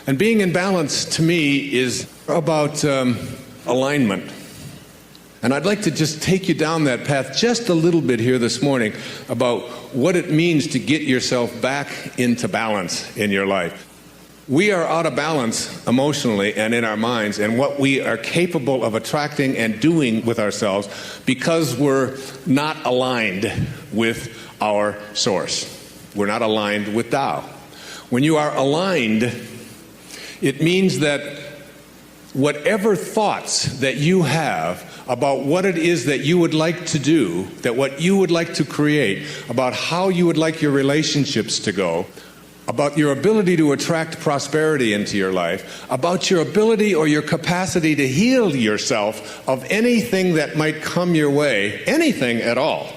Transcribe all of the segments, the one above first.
And being in balance, to me, is about alignment. And I'd like to just take you down that path just a little bit here this morning about what it means to get yourself back into balance in your life. We are out of balance emotionally and in our minds and what we are capable of attracting and doing with ourselves because we're not aligned with our source. We're not aligned with Tao. When you are aligned, it means that whatever thoughts that you have about what it is that you would like to do, that what you would like to create, about how you would like your relationships to go, about your ability to attract prosperity into your life, about your ability or your capacity to heal yourself of anything that might come your way, anything at all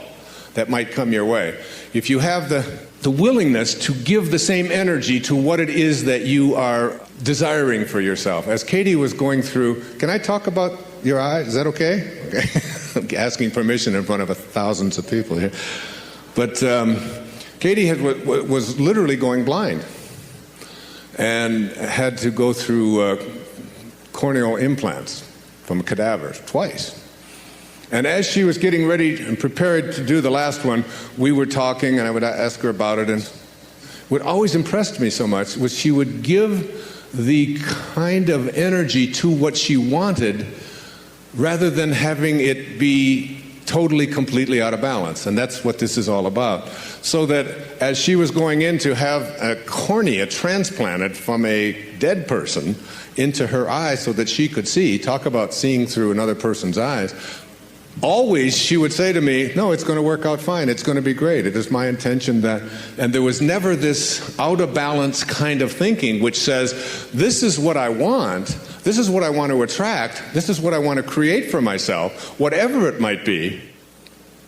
that might come your way. If you have the willingness to give the same energy to what it is that you are desiring for yourself. As Katie was going through, can I talk about your eyes? Is that okay? Okay. I'm asking permission in front of thousands of people here. But Katie was literally going blind and had to go through corneal implants from cadavers twice. And as she was getting ready and prepared to do the last one, we were talking, and I would ask her about it. And what always impressed me so much was she would give the kind of energy to what she wanted rather than having it be totally, completely out of balance. And that's what this is all about. So that as she was going in to have a cornea transplanted from a dead person into her eye so that she could see, talk about seeing through another person's eyes, always she would say to me, no, it's going to work out fine. It's going to be great. It is my intention that... And there was never this out of balance kind of thinking which says, this is what I want. This is what I want to attract. This is what I want to create for myself, whatever it might be.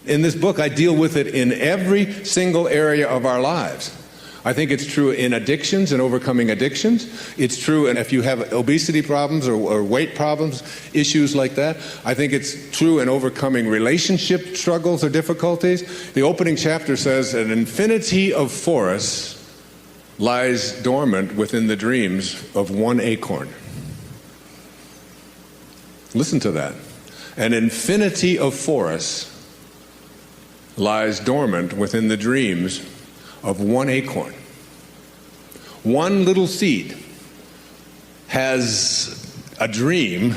In this book, I deal with it in every single area of our lives. I think it's true in addictions and overcoming addictions. It's true if you have obesity problems or weight problems, issues like that. I think it's true in overcoming relationship struggles or difficulties. The opening chapter says, an infinity of forests lies dormant within the dreams of one acorn. Listen to that. An infinity of forests lies dormant within the dreams of one acorn. One little seed has a dream,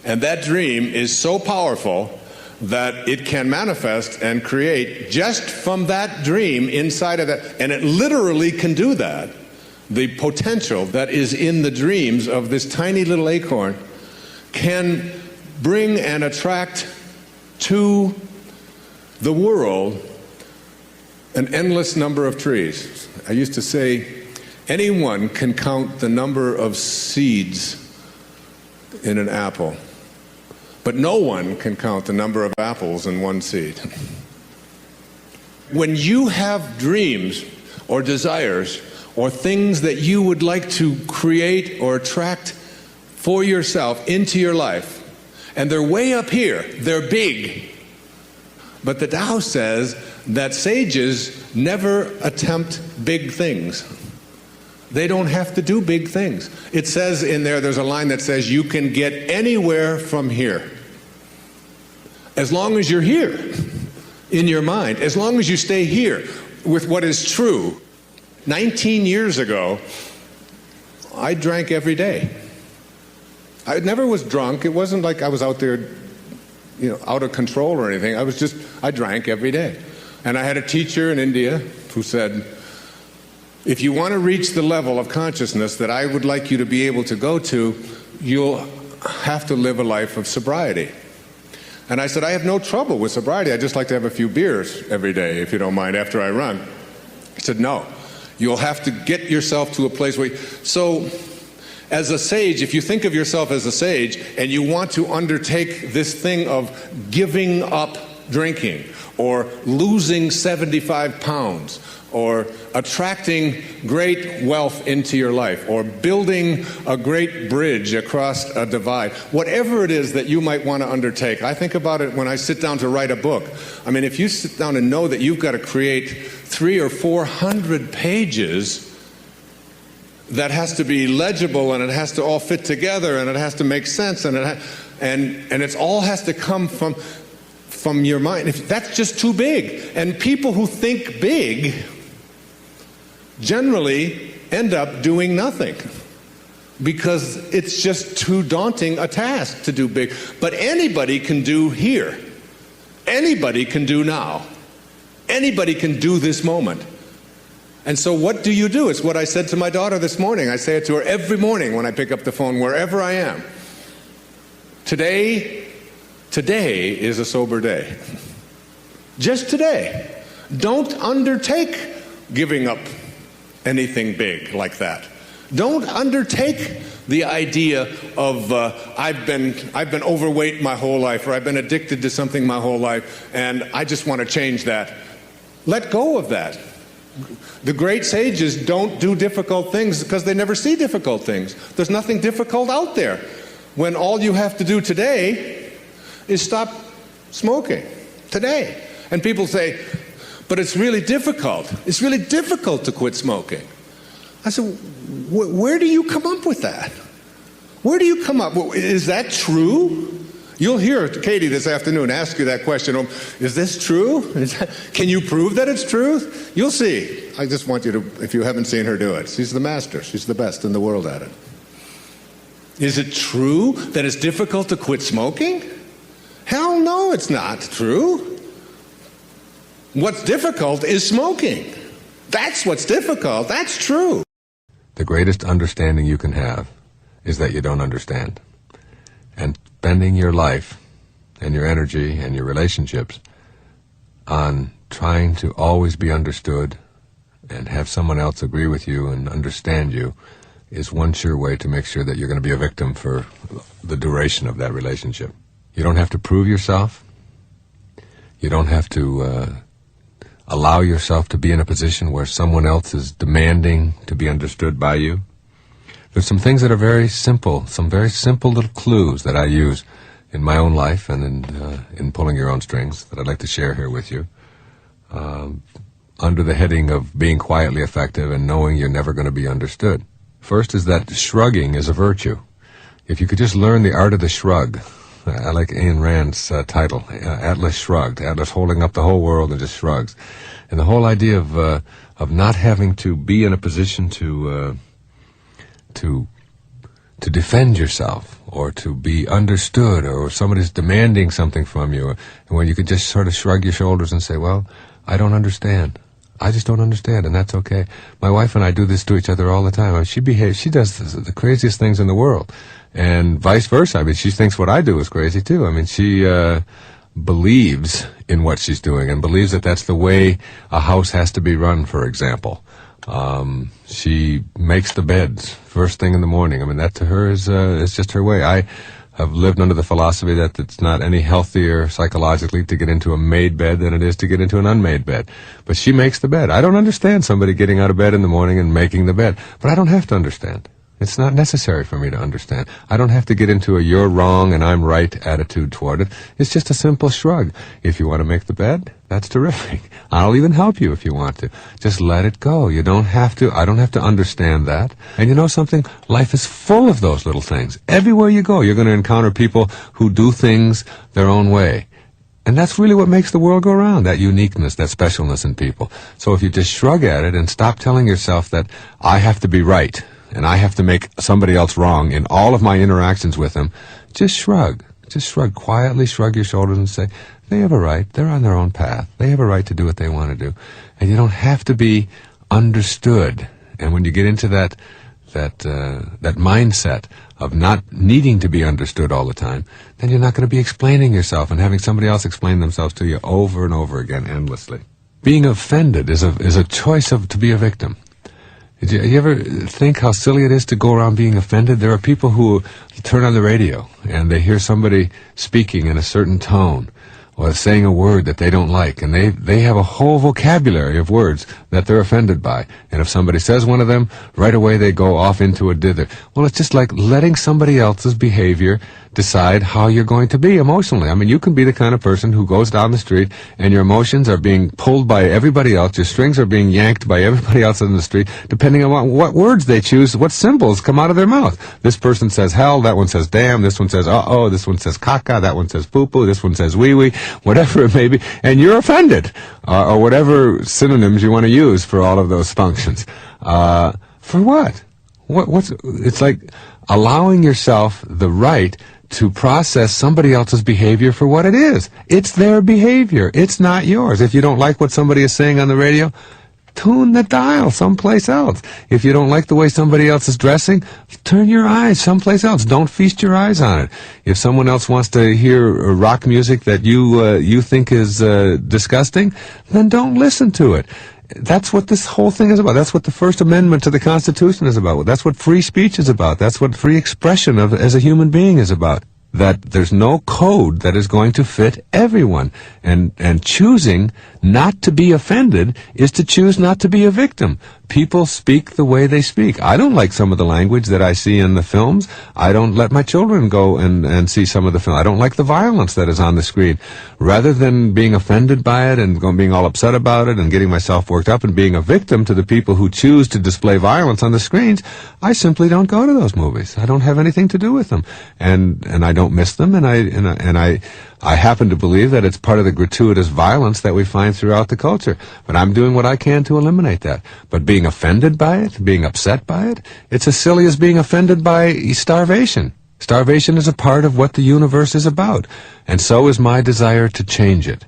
and that dream is so powerful that it can manifest and create just from that dream inside of that, and it literally can do that. The potential that is in the dreams of this tiny little acorn can bring and attract to the world an endless number of trees. I used to say, anyone can count the number of seeds in an apple, but no one can count the number of apples in one seed. When you have dreams or desires or things that you would like to create or attract for yourself into your life, and they're way up here, they're big, but the Tao says that sages never attempt big things. They don't have to do big things. It says in there's a line that says you can get anywhere from here. As long as you're here in your mind, as long as you stay here with what is true. 19 years ago, I drank every day. I never was drunk. It wasn't like I was out there, out of control or anything. I drank every day. And I had a teacher in India who said, if you want to reach the level of consciousness that I would like you to be able to go to, you'll have to live a life of sobriety. And I said, I have no trouble with sobriety. I just like to have a few beers every day, if you don't mind, after I run. He said, no, you'll have to get yourself to a place where... So, as a sage, if you think of yourself as a sage and you want to undertake this thing of giving up drinking or losing 75 pounds or attracting great wealth into your life or building a great bridge across a divide, whatever it is that you might want to undertake. I think about it when I sit down to write a book. I mean, if you sit down and know that you've got to create 300 or 400 pages that has to be legible, and it has to all fit together, and it has to make sense, and it all has to come from your mind. If that's just too big. And people who think big generally end up doing nothing, because it's just too daunting a task to do big. But anybody can do here. Anybody can do now. Anybody can do this moment. And so what do you do? It's what I said to my daughter this morning. I say it to her every morning when I pick up the phone, wherever I am. Today is a sober day. Just today. Don't undertake giving up anything big like that. Don't undertake the idea of I've been overweight my whole life, or I've been addicted to something my whole life, and I just want to change that. Let go of that. The great sages don't do difficult things because they never see difficult things. There's nothing difficult out there when all you have to do today is stop smoking. Today. And people say, but it's really difficult. It's really difficult to quit smoking. I said, where do you come up with that? Where do you come up? Is that true? You'll hear Katie this afternoon ask you that question. Is this true? Can you prove that it's true? You'll see. I just want you to, if you haven't seen her do it. She's the master. She's the best in the world at it. Is it true that it's difficult to quit smoking? Hell no, it's not true. What's difficult is smoking. That's what's difficult. That's true. The greatest understanding you can have is that you don't understand. And spending your life and your energy and your relationships on trying to always be understood and have someone else agree with you and understand you is one sure way to make sure that you're going to be a victim for the duration of that relationship. You don't have to prove yourself. You don't have to allow yourself to be in a position where someone else is demanding to be understood by you. There's some things that are very simple, some very simple little clues that I use in my own life and in pulling your own strings that I'd like to share here with you. Under the heading of being quietly effective and knowing you're never going to be understood. First is that shrugging is a virtue. If you could just learn the art of the shrug. I like Ayn Rand's title, Atlas Shrugged. Atlas holding up the whole world and just shrugs. And the whole idea of not having to be in a position to defend yourself or to be understood, or somebody's demanding something from you, and where you could just sort of shrug your shoulders and say, well, I don't understand. I just don't understand, and that's okay. My wife and I do this to each other all the time. I mean, she does the craziest things in the world, and vice versa. I mean, she thinks what I do is crazy too. I mean, she believes in what she's doing and believes that that's the way a house has to be run, for example. She makes the beds first thing in the morning. I mean, that to her is just her way. I have lived under the philosophy that it's not any healthier psychologically to get into a made bed than it is to get into an unmade bed. But she makes the bed. I don't understand somebody getting out of bed in the morning and making the bed, but I don't have to understand. It's not necessary for me to understand. I don't have to get into a you're wrong and I'm right attitude toward it. It's just a simple shrug. If you want to make the bed, that's terrific. I'll even help you if you want to. Just let it go. You don't have to. I don't have to understand that. And you know something? Life is full of those little things. Everywhere you go, you're going to encounter people who do things their own way. And that's really what makes the world go around, that uniqueness, that specialness in people. So if you just shrug at it and stop telling yourself that I have to be right, and I have to make somebody else wrong in all of my interactions with them, just shrug. Just shrug quietly, shrug your shoulders and say, they have a right. They're on their own path. They have a right to do what they want to do. And you don't have to be understood. And when you get into that mindset of not needing to be understood all the time, then you're not going to be explaining yourself and having somebody else explain themselves to you over and over again endlessly. Being offended is a choice to be a victim. You ever think how silly it is to go around being offended? There are people who turn on the radio and they hear somebody speaking in a certain tone or saying a word that they don't like, and they have a whole vocabulary of words that they're offended by. And if somebody says one of them, right away they go off into a dither. Well, it's just like letting somebody else's behavior decide how you're going to be emotionally. I mean, you can be the kind of person who goes down the street and your emotions are being pulled by everybody else, your strings are being yanked by everybody else in the street, depending on what words they choose, what symbols come out of their mouth. This person says hell, that one says damn, this one says uh-oh, this one says caca, that one says poo-poo, this one says wee-wee, whatever it may be, and you're offended, or whatever synonyms you want to use for all of those functions. For what? It's like allowing yourself the right to process somebody else's behavior for what it is. It's their behavior. It's not yours. If you don't like what somebody is saying on the radio, tune the dial someplace else. If you don't like the way somebody else is dressing, turn your eyes someplace else. Don't feast your eyes on it. If someone else wants to hear rock music that you think is disgusting, then don't listen to it. That's what this whole thing is about. That's what the First Amendment to the Constitution is about. That's what free speech is about. That's what free expression of as a human being is about. That there's no code that is going to fit everyone. And choosing not to be offended is to choose not to be a victim. People speak the way they speak. I don't like some of the language that I see in the films. I don't let my children go and see some of the film. I don't like the violence that is on the screen. Rather than being offended by it and being all upset about it and getting myself worked up and being a victim to the people who choose to display violence on the screens, I simply don't go to those movies. I don't have anything to do with them. And I don't miss them, and I happen to believe that it's part of the gratuitous violence that we find throughout the culture. But I'm doing what I can to eliminate that. But being offended by it, being upset by it, it's as silly as being offended by starvation. Starvation is a part of what the universe is about. And so is my desire to change it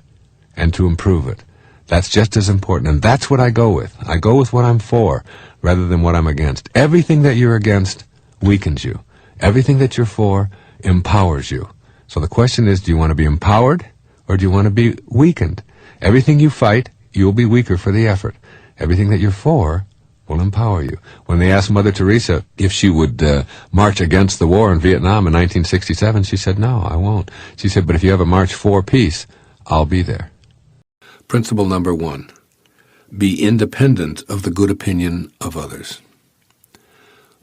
and to improve it. That's just as important. And that's what I go with. I go with what I'm for rather than what I'm against. Everything that you're against weakens you. Everything that you're for empowers you. So the question is, do you want to be empowered or do you want to be weakened? Everything you fight, you'll be weaker for the effort. Everything that you're for will empower you. When they asked Mother Teresa if she would march against the war in Vietnam in 1967, she said, no, I won't. She said, but if you have a march for peace, I'll be there. Principle number 1, be independent of the good opinion of others.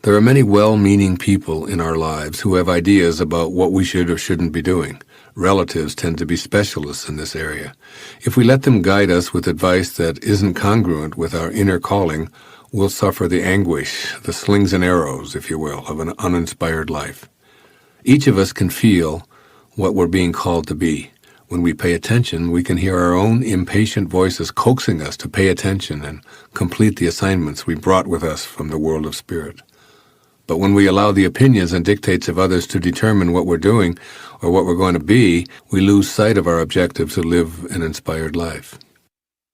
There are many well-meaning people in our lives who have ideas about what we should or shouldn't be doing. Relatives tend to be specialists in this area. If we let them guide us with advice that isn't congruent with our inner calling, we'll suffer the anguish, the slings and arrows, if you will, of an uninspired life. Each of us can feel what we're being called to be. When we pay attention, we can hear our own impatient voices coaxing us to pay attention and complete the assignments we brought with us from the world of spirit. But when we allow the opinions and dictates of others to determine what we're doing or what we're going to be, we lose sight of our objective to live an inspired life.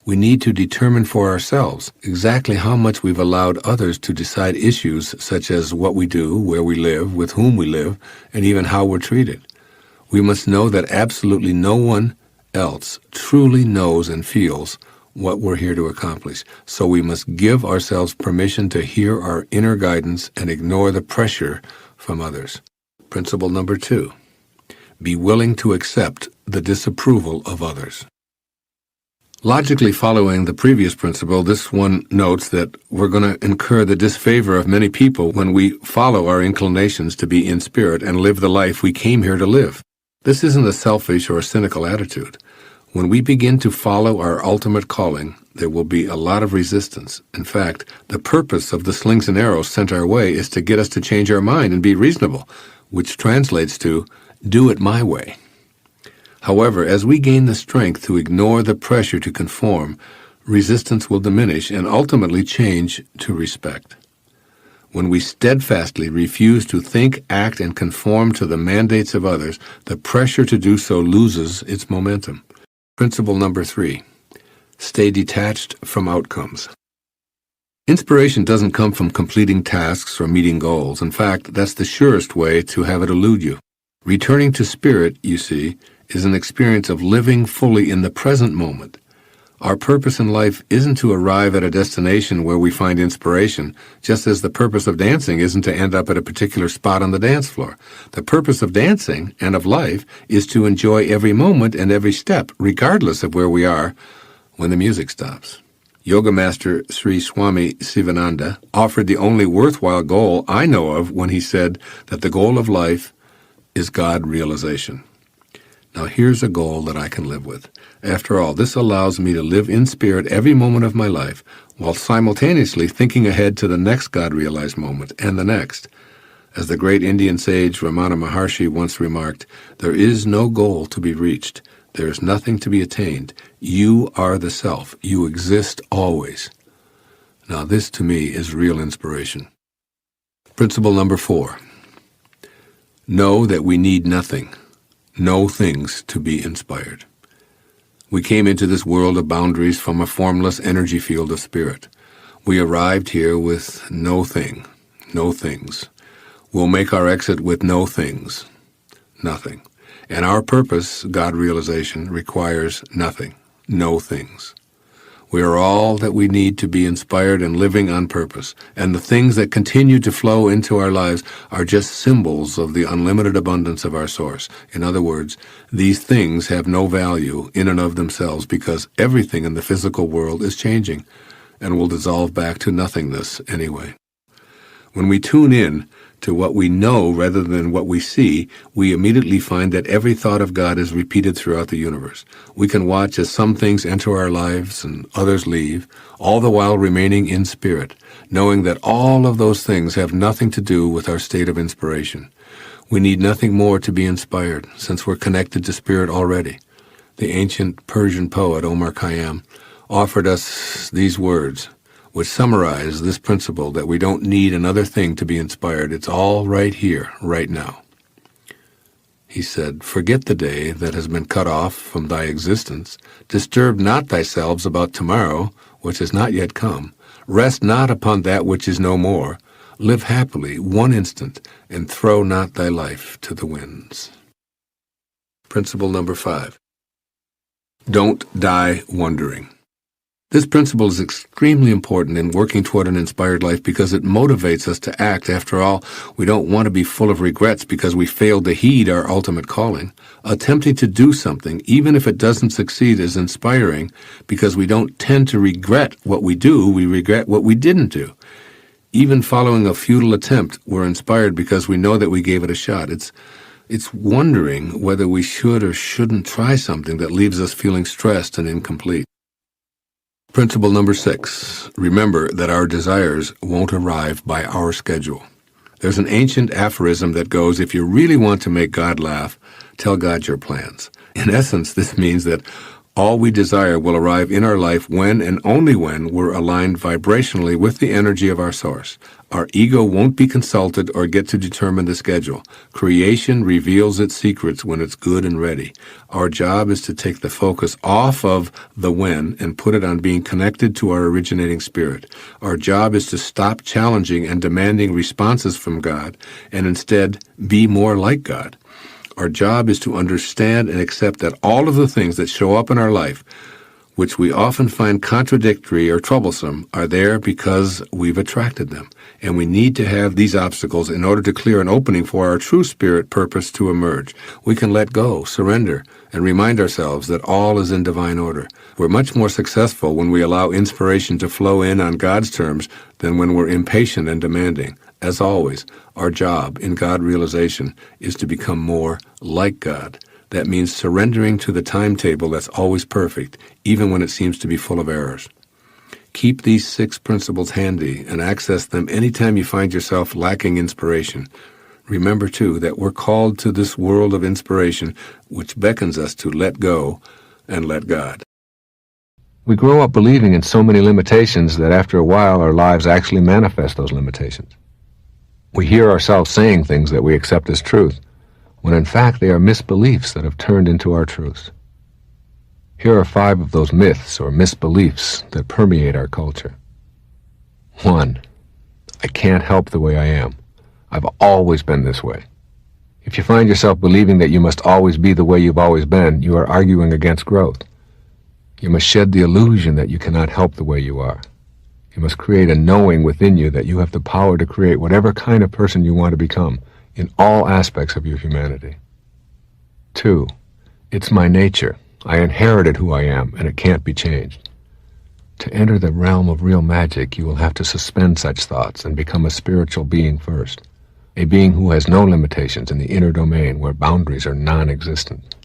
We need to determine for ourselves exactly how much we've allowed others to decide issues such as what we do, where we live, with whom we live, and even how we're treated. We must know that absolutely no one else truly knows and feels what we're here to accomplish. So we must give ourselves permission to hear our inner guidance and ignore the pressure from others. Principle number 2, be willing to accept the disapproval of others. Logically following the previous principle, this one notes that we're going to incur the disfavor of many people when we follow our inclinations to be in spirit and live the life we came here to live. This isn't a selfish or a cynical attitude. When we begin to follow our ultimate calling, there will be a lot of resistance. In fact, the purpose of the slings and arrows sent our way is to get us to change our mind and be reasonable, which translates to, do it my way. However, as we gain the strength to ignore the pressure to conform, resistance will diminish and ultimately change to respect. When we steadfastly refuse to think, act, and conform to the mandates of others, the pressure to do so loses its momentum. Principle number 3, stay detached from outcomes. Inspiration doesn't come from completing tasks or meeting goals. In fact, that's the surest way to have it elude you. Returning to spirit, you see, is an experience of living fully in the present moment. Our purpose in life isn't to arrive at a destination where we find inspiration, just as the purpose of dancing isn't to end up at a particular spot on the dance floor. The purpose of dancing and of life is to enjoy every moment and every step, regardless of where we are when the music stops. Yoga Master Sri Swami Sivananda offered the only worthwhile goal I know of when he said that the goal of life is God realization. Now here's a goal that I can live with. After all, this allows me to live in spirit every moment of my life, while simultaneously thinking ahead to the next God-realized moment and the next. As the great Indian sage Ramana Maharshi once remarked, there is no goal to be reached. There is nothing to be attained. You are the self. You exist always. Now this to me is real inspiration. Principle number 4. Know that we need nothing. No things to be inspired. We came into this world of boundaries from a formless energy field of spirit. We arrived here with no thing, no things. We'll make our exit with no things, nothing. And our purpose, God realization, requires nothing, no things. We are all that we need to be inspired and living on purpose, and the things that continue to flow into our lives are just symbols of the unlimited abundance of our source. In other words, these things have no value in and of themselves because everything in the physical world is changing and will dissolve back to nothingness anyway. When we tune in to what we know rather than what we see, we immediately find that every thought of God is repeated throughout the universe. We can watch as some things enter our lives and others leave, all the while remaining in spirit, knowing that all of those things have nothing to do with our state of inspiration. We need nothing more to be inspired, since we're connected to spirit already. The ancient Persian poet Omar Khayyam offered us these words, which summarize this principle that we don't need another thing to be inspired. It's all right here, right now. He said, "Forget the day that has been cut off from thy existence. Disturb not thyself about tomorrow, which has not yet come. Rest not upon that which is no more. Live happily one instant, and throw not thy life to the winds." Principle number 5. Don't die wondering. This principle is extremely important in working toward an inspired life because it motivates us to act. After all, we don't want to be full of regrets because we failed to heed our ultimate calling. Attempting to do something, even if it doesn't succeed, is inspiring because we don't tend to regret what we do, we regret what we didn't do. Even following a futile attempt, we're inspired because we know that we gave it a shot. It's wondering whether we should or shouldn't try something that leaves us feeling stressed and incomplete. Principle number 6. Remember that our desires won't arrive by our schedule. There's an ancient aphorism that goes, if you really want to make God laugh, tell God your plans. In essence, this means that all we desire will arrive in our life when and only when we're aligned vibrationally with the energy of our source. Our ego won't be consulted or get to determine the schedule. Creation reveals its secrets when it's good and ready. Our job is to take the focus off of the when and put it on being connected to our originating spirit. Our job is to stop challenging and demanding responses from God and instead be more like God. Our job is to understand and accept that all of the things that show up in our life, which we often find contradictory or troublesome, are there because we've attracted them. And we need to have these obstacles in order to clear an opening for our true spirit purpose to emerge. We can let go, surrender, and remind ourselves that all is in divine order. We're much more successful when we allow inspiration to flow in on God's terms than when we're impatient and demanding. As always, our job in God realization is to become more like God. That means surrendering to the timetable that's always perfect, even when it seems to be full of errors. Keep these 6 principles handy and access them anytime you find yourself lacking inspiration. Remember, too, that we're called to this world of inspiration, which beckons us to let go and let God. We grow up believing in so many limitations that after a while our lives actually manifest those limitations. We hear ourselves saying things that we accept as truth, when in fact they are misbeliefs that have turned into our truths. Here are 5 of those myths or misbeliefs that permeate our culture. 1. I can't help the way I am. I've always been this way. If you find yourself believing that you must always be the way you've always been, you are arguing against growth. You must shed the illusion that you cannot help the way you are. You must create a knowing within you that you have the power to create whatever kind of person you want to become in all aspects of your humanity. 2. It's my nature. I inherited who I am, and it can't be changed. To enter the realm of real magic, you will have to suspend such thoughts and become a spiritual being first, a being who has no limitations in the inner domain where boundaries are non-existent.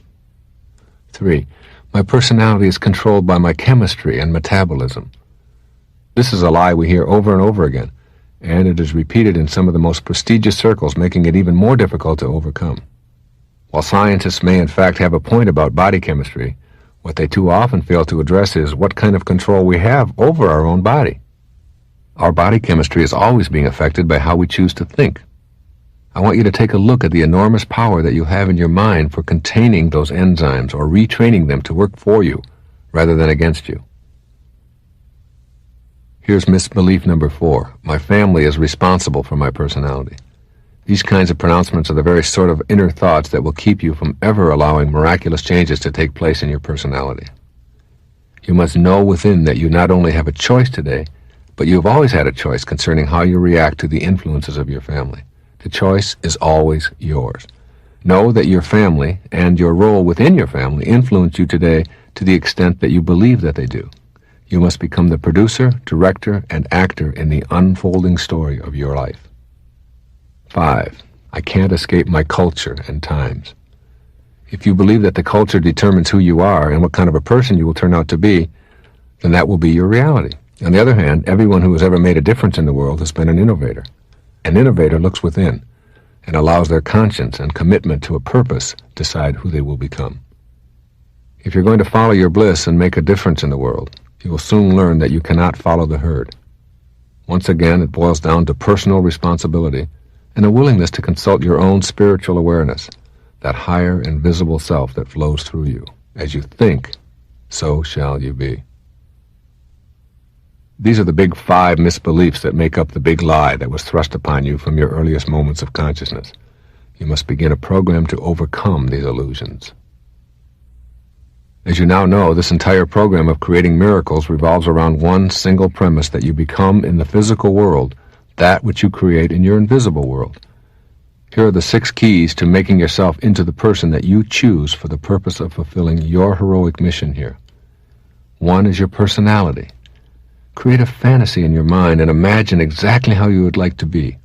3. My personality is controlled by my chemistry and metabolism. This is a lie we hear over and over again, and it is repeated in some of the most prestigious circles, making it even more difficult to overcome. While scientists may in fact have a point about body chemistry, what they too often fail to address is what kind of control we have over our own body. Our body chemistry is always being affected by how we choose to think. I want you to take a look at the enormous power that you have in your mind for containing those enzymes or retraining them to work for you rather than against you. Here's misbelief number 4. My family is responsible for my personality. These kinds of pronouncements are the very sort of inner thoughts that will keep you from ever allowing miraculous changes to take place in your personality. You must know within that you not only have a choice today, but you have always had a choice concerning how you react to the influences of your family. The choice is always yours. Know that your family and your role within your family influence you today to the extent that you believe that they do. You must become the producer, director, and actor in the unfolding story of your life. 5. I can't escape my culture and times. If you believe that the culture determines who you are and what kind of a person you will turn out to be, then that will be your reality. On the other hand, everyone who has ever made a difference in the world has been an innovator. An innovator looks within and allows their conscience and commitment to a purpose decide who they will become. If you're going to follow your bliss and make a difference in the world, you will soon learn that you cannot follow the herd. Once again, it boils down to personal responsibility and a willingness to consult your own spiritual awareness, that higher invisible self that flows through you. As you think, so shall you be. These are the big 5 misbeliefs that make up the big lie that was thrust upon you from your earliest moments of consciousness. You must begin a program to overcome these illusions. As you now know, this entire program of creating miracles revolves around one single premise, that you become in the physical world that which you create in your invisible world. Here are the 6 keys to making yourself into the person that you choose for the purpose of fulfilling your heroic mission here. 1 is your personality. Create a fantasy in your mind and imagine exactly how you would like to be.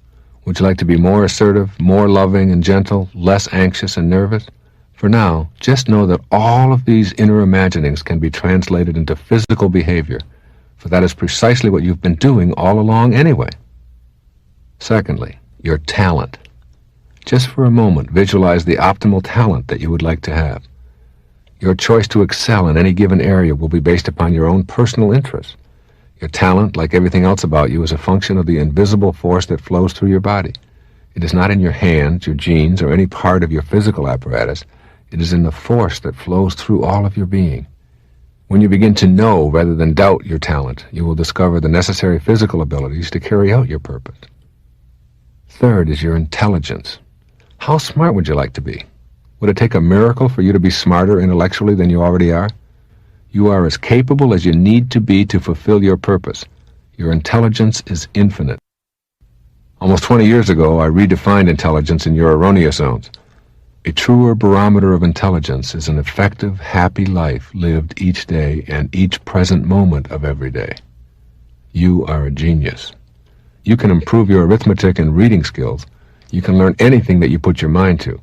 Would you like to be more assertive, more loving and gentle, less anxious and nervous? For now, just know that all of these inner imaginings can be translated into physical behavior, for that is precisely what you've been doing all along anyway. Secondly, your talent. Just for a moment, visualize the optimal talent that you would like to have. Your choice to excel in any given area will be based upon your own personal interests. Your talent, like everything else about you, is a function of the invisible force that flows through your body. It is not in your hands, your genes, or any part of your physical apparatus. It is in the force that flows through all of your being. When you begin to know rather than doubt your talent, you will discover the necessary physical abilities to carry out your purpose. Third is your intelligence. How smart would you like to be? Would it take a miracle for you to be smarter intellectually than you already are? You are as capable as you need to be to fulfill your purpose. Your intelligence is infinite. Almost 20 years ago, I redefined intelligence in your erroneous zones. A truer barometer of intelligence is an effective, happy life lived each day and each present moment of every day. You are a genius. You can improve your arithmetic and reading skills. You can learn anything that you put your mind to.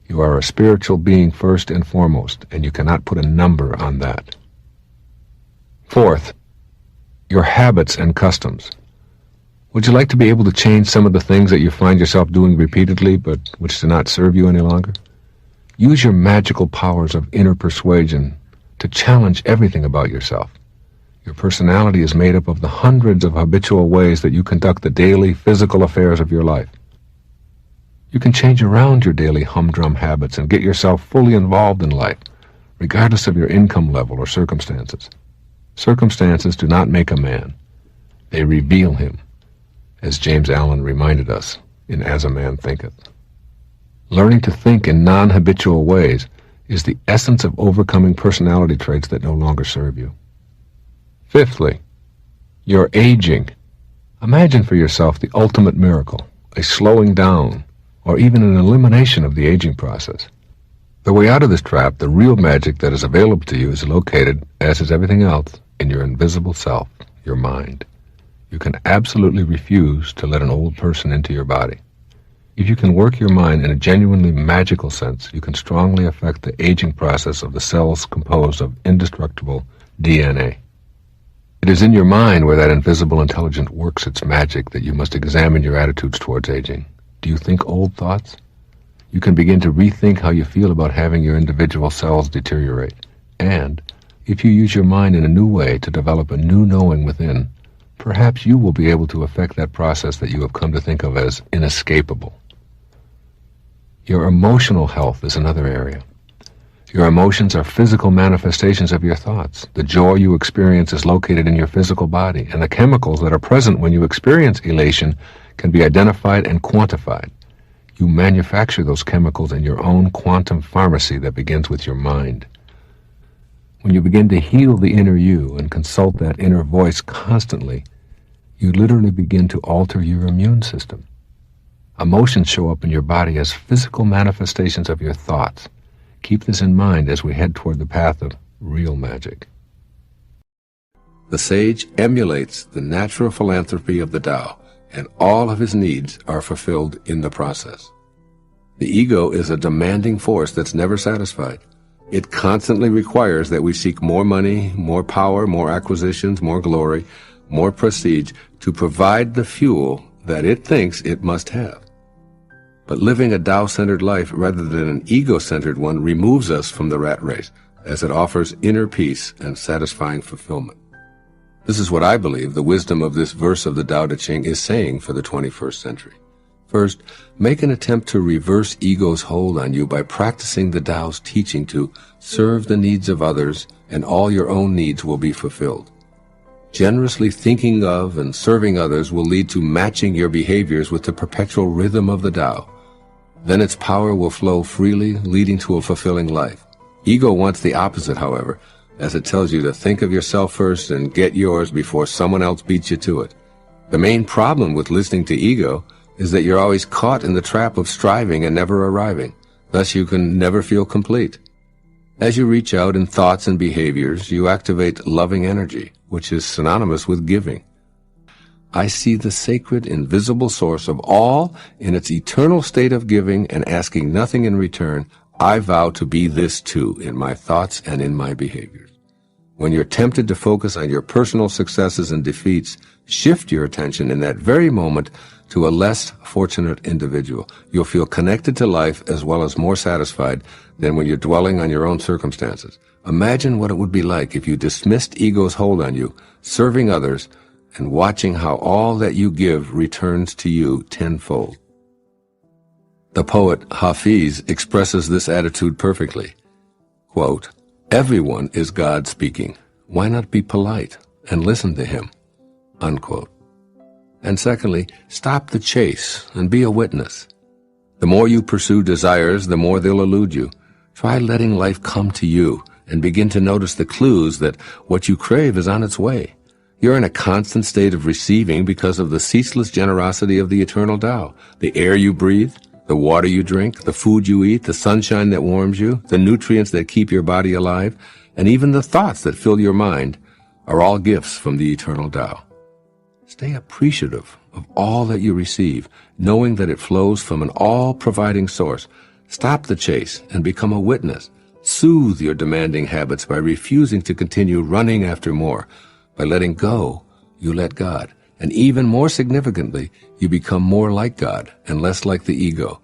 You are a spiritual being first and foremost, and you cannot put a number on that. Fourth, your habits and customs. Would you like to be able to change some of the things that you find yourself doing repeatedly, but which do not serve you any longer? Use your magical powers of inner persuasion to challenge everything about yourself. Your personality is made up of the hundreds of habitual ways that you conduct the daily physical affairs of your life. You can change around your daily humdrum habits and get yourself fully involved in life, regardless of your income level or circumstances. Circumstances do not make a man. They reveal him, as James Allen reminded us in As a Man Thinketh. Learning to think in non-habitual ways is the essence of overcoming personality traits that no longer serve you. Fifthly, you're aging. Imagine for yourself the ultimate miracle, a slowing down, or even an elimination of the aging process. The way out of this trap, the real magic that is available to you, is located, as is everything else, in your invisible self, your mind. You can absolutely refuse to let an old person into your body. If you can work your mind in a genuinely magical sense, you can strongly affect the aging process of the cells composed of indestructible DNA. It is in your mind where that invisible intelligence works its magic that you must examine your attitudes towards aging. Do you think old thoughts? You can begin to rethink how you feel about having your individual cells deteriorate. And if you use your mind in a new way to develop a new knowing within, perhaps you will be able to affect that process that you have come to think of as inescapable. Your emotional health is another area. Your emotions are physical manifestations of your thoughts. The joy you experience is located in your physical body, and the chemicals that are present when you experience elation can be identified and quantified. You manufacture those chemicals in your own quantum pharmacy that begins with your mind. When you begin to heal the inner you and consult that inner voice constantly, you literally begin to alter your immune system. Emotions show up in your body as physical manifestations of your thoughts. Keep this in mind as we head toward the path of real magic. The sage emulates the natural philanthropy of the Tao, and all of his needs are fulfilled in the process. The ego is a demanding force that's never satisfied. It constantly requires that we seek more money, more power, more acquisitions, more glory, more prestige to provide the fuel that it thinks it must have. But living a Tao-centered life rather than an ego-centered one removes us from the rat race, as it offers inner peace and satisfying fulfillment. This is what I believe the wisdom of this verse of the Tao Te Ching is saying for the 21st century. First, make an attempt to reverse ego's hold on you by practicing the Tao's teaching to serve the needs of others, and all your own needs will be fulfilled. Generously thinking of and serving others will lead to matching your behaviors with the perpetual rhythm of the Tao. Then its power will flow freely, leading to a fulfilling life. Ego wants the opposite, however, as it tells you to think of yourself first and get yours before someone else beats you to it. The main problem with listening to ego is that you're always caught in the trap of striving and never arriving. Thus you can never feel complete. As you reach out in thoughts and behaviors, you activate loving energy, which is synonymous with giving. I see the sacred, invisible source of all in its eternal state of giving and asking nothing in return. I vow to be this too in my thoughts and in my behaviors. When you're tempted to focus on your personal successes and defeats, shift your attention in that very moment to a less fortunate individual. You'll feel connected to life as well as more satisfied than when you're dwelling on your own circumstances. Imagine what it would be like if you dismissed ego's hold on you, serving others, and watching how all that you give returns to you tenfold. The poet Hafiz expresses this attitude perfectly. Quote, "Everyone is God speaking. Why not be polite and listen to him?" Unquote. And secondly, stop the chase and be a witness. The more you pursue desires, the more they'll elude you. Try letting life come to you and begin to notice the clues that what you crave is on its way. You're in a constant state of receiving because of the ceaseless generosity of the eternal Tao. The air you breathe, the water you drink, the food you eat, the sunshine that warms you, the nutrients that keep your body alive, and even the thoughts that fill your mind are all gifts from the eternal Tao. Stay appreciative of all that you receive, knowing that it flows from an all-providing source. Stop the chase and become a witness. Soothe your demanding habits by refusing to continue running after more. By letting go, you let God. And even more significantly, you become more like God and less like the ego,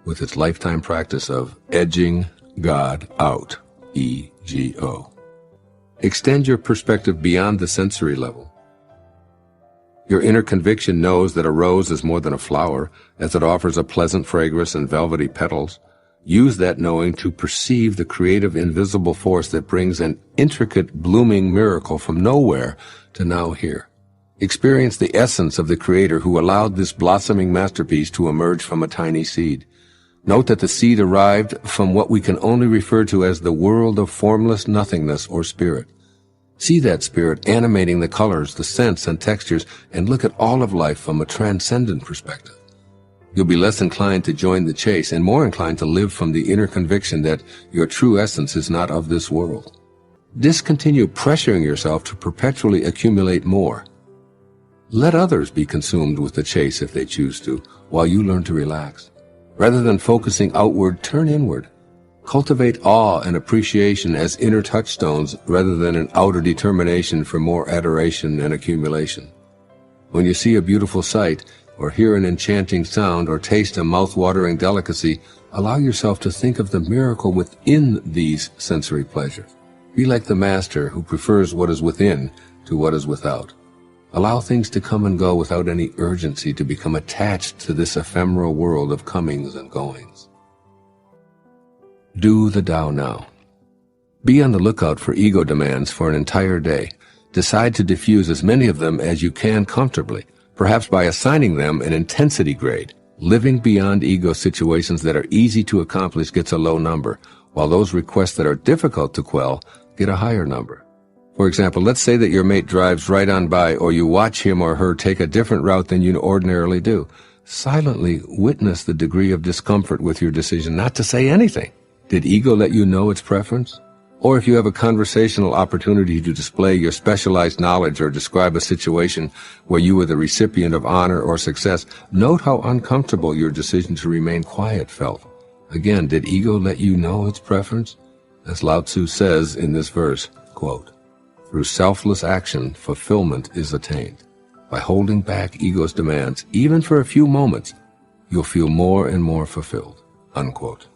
with its lifetime practice of edging God out, E-G-O. Extend your perspective beyond the sensory level. Your inner conviction knows that a rose is more than a flower, as it offers a pleasant fragrance and velvety petals. Use that knowing to perceive the creative invisible force that brings an intricate blooming miracle from nowhere to now here. Experience the essence of the Creator who allowed this blossoming masterpiece to emerge from a tiny seed. Note that the seed arrived from what we can only refer to as the world of formless nothingness or spirit. See that spirit animating the colors, the scents, and textures, and look at all of life from a transcendent perspective. You'll be less inclined to join the chase and more inclined to live from the inner conviction that your true essence is not of this world. Discontinue pressuring yourself to perpetually accumulate more. Let others be consumed with the chase if they choose to, while you learn to relax. Rather than focusing outward, turn inward. Cultivate awe and appreciation as inner touchstones rather than an outer determination for more adoration and accumulation. When you see a beautiful sight, or hear an enchanting sound, or taste a mouth-watering delicacy, allow yourself to think of the miracle within these sensory pleasures. Be like the master who prefers what is within to what is without. Allow things to come and go without any urgency to become attached to this ephemeral world of comings and goings. Do the Tao now. Be on the lookout for ego demands for an entire day. Decide to diffuse as many of them as you can comfortably, perhaps by assigning them an intensity grade. Living beyond ego situations that are easy to accomplish gets a low number, while those requests that are difficult to quell get a higher number. For example, let's say that your mate drives right on by, or you watch him or her take a different route than you ordinarily do. Silently witness the degree of discomfort with your decision not to say anything. Did ego let you know its preference? Or if you have a conversational opportunity to display your specialized knowledge or describe a situation where you were the recipient of honor or success, note how uncomfortable your decision to remain quiet felt. Again, did ego let you know its preference? As Lao Tzu says in this verse, quote, "Through selfless action, fulfillment is attained. By holding back ego's demands, even for a few moments, you'll feel more and more fulfilled." Unquote.